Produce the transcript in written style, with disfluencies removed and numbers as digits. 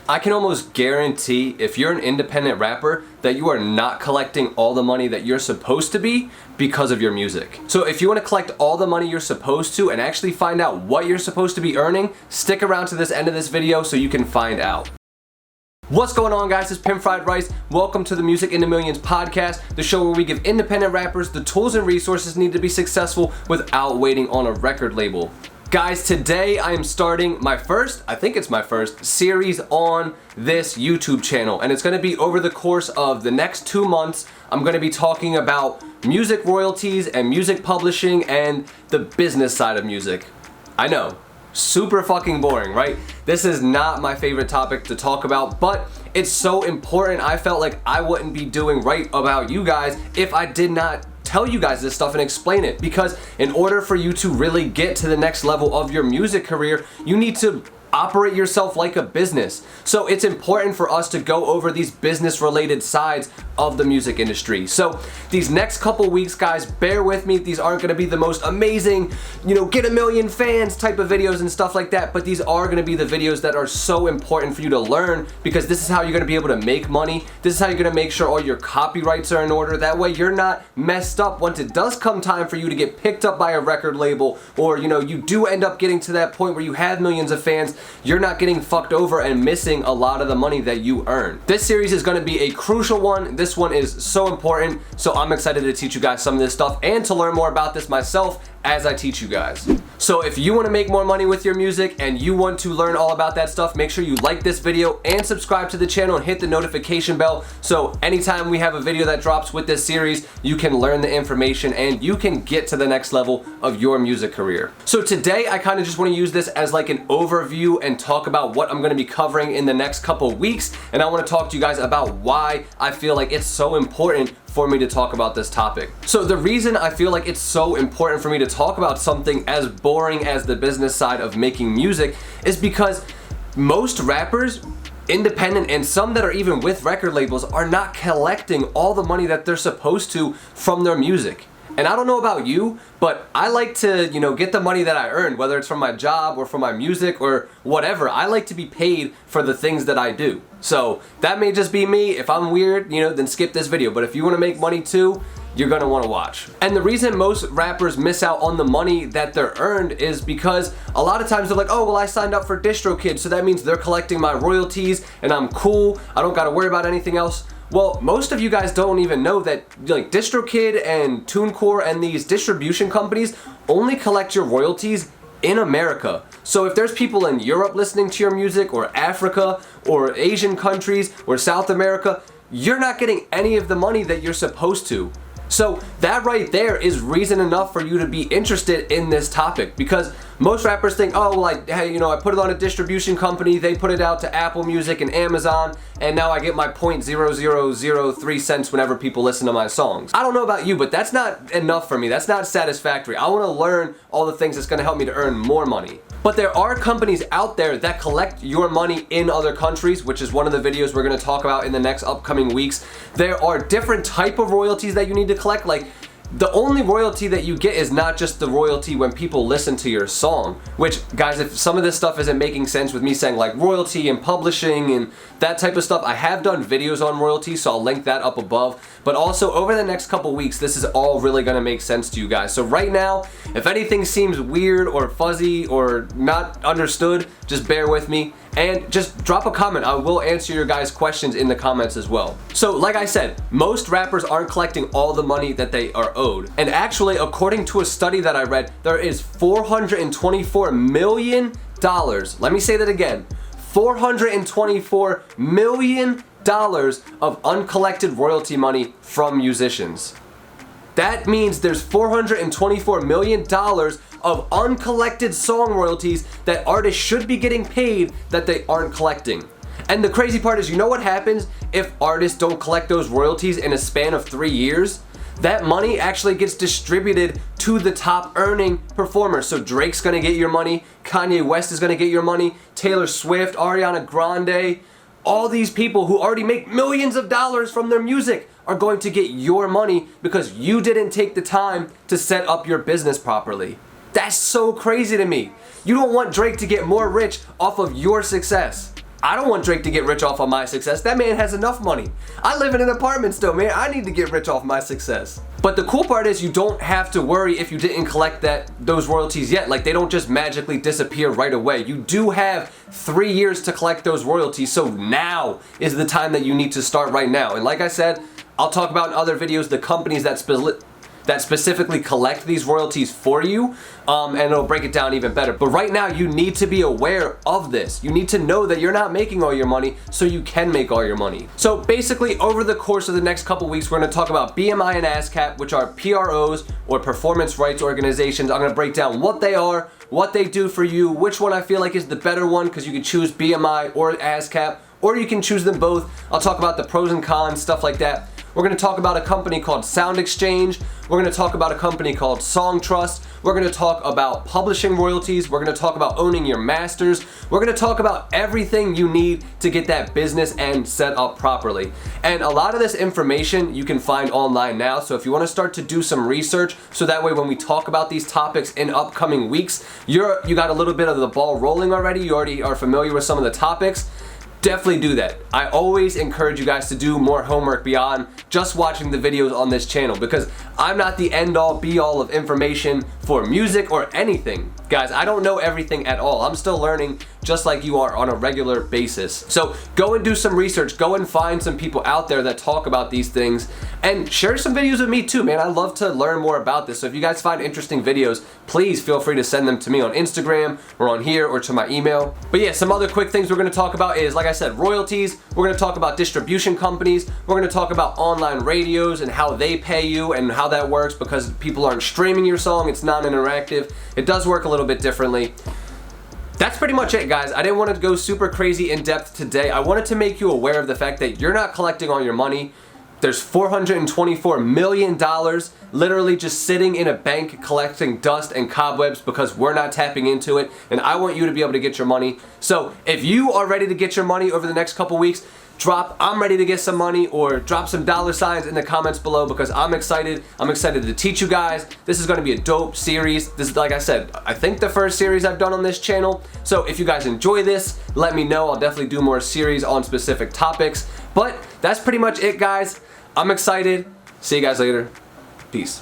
I can almost guarantee if you're an independent rapper that you are not collecting all the money that you're supposed to be because of your music. So if you want to collect all the money you're supposed to and actually find out what you're supposed to be earning, stick around to this end of this video so you can find out. What's going on, guys? It's Pimp Fried Rice. Welcome to the Music into Millions podcast, the show where we give independent rappers the tools and resources needed to be successful without waiting on a record label. Guys, today I am starting my first series on this YouTube channel, and it's going to be over the course of the next 2 months. I'm going to be talking about music royalties and music publishing and the business side of music. I know, super fucking boring, right? This is not my favorite topic to talk about, but it's so important. I felt like I wouldn't be doing right about you guys if I did not tell you guys this stuff and explain it, because in order for you to really get to the next level of your music career, you need to operate yourself like a business. So it's important for us to go over these business related sides of the music industry. So these next couple weeks, guys, bear with me. These aren't going to be the most amazing, get a million fans type of videos and stuff like that, but these are going to be the videos that are so important for you to learn, because this is how you're going to be able to make money. This is how you're going to make sure all your copyrights are in order. That way you're not messed up once it does come time for you to get picked up by a record label, or you do end up getting to that point where you have millions of fans. You're not getting fucked over and missing a lot of the money that you earn. This series is going to be a crucial one. This one is so important, so I'm excited to teach you guys some of this stuff and to learn more about this myself as I teach you guys. So if you want to make more money with your music and you want to learn all about that stuff, make sure you like this video and subscribe to the channel and hit the notification bell, so anytime we have a video that drops with this series, you can learn the information and you can get to the next level of your music career. So today I kind of just want to use this as like an overview and talk about what I'm going to be covering in the next couple weeks, and I want to talk to you guys about why I feel like it's so important for me to talk about this topic. So the reason I feel like it's so important for me to talk about something as boring as the business side of making music is because most rappers, independent and some that are even with record labels, are not collecting all the money that they're supposed to from their music. And I don't know about you, but I like to, get the money that I earned, whether it's from my job or from my music or whatever. I like to be paid for the things that I do. So that may just be me. If I'm weird, then skip this video. But if you want to make money too, you're gonna want to watch. And the reason most rappers miss out on the money that they're earned is because a lot of times they're like, oh, well, I signed up for Distrokid, so that means they're collecting my royalties and I'm cool. I don't gotta worry about anything else. Well, most of you guys don't even know that Distrokid and Tunecore and these distribution companies only collect your royalties in America. So if there's people in Europe listening to your music, or Africa, or Asian countries, or South America, you're not getting any of the money that you're supposed to. So that right there is reason enough for you to be interested in this topic, because most rappers think, oh, well, I put it on a distribution company, they put it out to Apple Music and Amazon, and now I get my 0.0003 cents whenever people listen to my songs. I don't know about you, but that's not enough for me. That's not satisfactory. I want to learn all the things that's going to help me to earn more money. But there are companies out there that collect your money in other countries, which is one of the videos we're going to talk about in the next upcoming weeks. There are different type of royalties that you need to collect. Like, the only royalty that you get is not just the royalty when people listen to your song, which, guys, if some of this stuff isn't making sense with me saying like royalty and publishing and that type of stuff, I have done videos on royalty, so I'll link that up above. But also over the next couple weeks, this is all really gonna make sense to you guys. So right now, if anything seems weird or fuzzy or not understood, just bear with me and just drop a comment. I will answer your guys' questions in the comments as well. So like I said, most rappers aren't collecting all the money that they are owed. And actually, according to a study that I read, there is $424 million. Let me say that again. $424 million of uncollected royalty money from musicians. That means there's $424 million of uncollected song royalties that artists should be getting paid that they aren't collecting. And the crazy part is, what happens if artists don't collect those royalties in a span of 3 years? That money actually gets distributed to the top earning performers. So Drake's gonna get your money, Kanye West is gonna get your money, Taylor Swift, Ariana Grande, all these people who already make millions of dollars from their music are going to get your money because you didn't take the time to set up your business properly. That's so crazy to me. You don't want Drake to get more rich off of your success. I don't want Drake to get rich off of my success. That man has enough money. I live in an apartment still, man. I need to get rich off my success. But the cool part is you don't have to worry if you didn't collect those royalties yet. Like, they don't just magically disappear right away. You do have 3 years to collect those royalties, so now is the time that you need to start right now. And like I said, I'll talk about in other videos the companies that specifically collect these royalties for you, and it'll break it down even better. But right now, you need to be aware of this. You need to know that you're not making all your money so you can make all your money. So basically, over the course of the next couple weeks, we're gonna talk about BMI and ASCAP, which are PROs, or performance rights organizations. I'm gonna break down what they are, what they do for you, which one I feel like is the better one, because you can choose BMI or ASCAP, or you can choose them both. I'll talk about the pros and cons, stuff like that. We're going to talk about a company called SoundExchange. We're going to talk about a company called Songtrust. We're going to talk about publishing royalties. We're going to talk about owning your masters. We're going to talk about everything you need to get that business end set up properly. And a lot of this information you can find online now. So if you want to start to do some research, so that way when we talk about these topics in upcoming weeks, you got a little bit of the ball rolling already. You already are familiar with some of the topics. Definitely do that. I always encourage you guys to do more homework beyond just watching the videos on this channel, because I'm not the end all be all of information for music or anything. Guys, I don't know everything at all. I'm still learning just like you are on a regular basis. So go and do some research. Go and find some people out there that talk about these things, and share some videos with me too, man. I love to learn more about this. So if you guys find interesting videos, please feel free to send them to me on Instagram or on here or to my email. But yeah, some other quick things we're gonna talk about is, like I said, royalties. We're gonna talk about distribution companies. We're gonna talk about online radios and how they pay you and how that works, because people aren't streaming your song, it's non-interactive. It does work a little bit differently. That's pretty much it, guys. I didn't want to go super crazy in depth today. I wanted to make you aware of the fact that you're not collecting all your money. There's $424 million literally just sitting in a bank collecting dust and cobwebs because we're not tapping into it, and I want you to be able to get your money. So if you are ready to get your money over the next couple weeks, drop "I'm ready to get some money" or drop some $signs in the comments below, because I'm excited. I'm excited to teach you guys. This is going to be a dope series. This is, like I said, I think the first series I've done on this channel. So if you guys enjoy this, let me know. I'll definitely do more series on specific topics. But that's pretty much it, guys. I'm excited. See you guys later. Peace.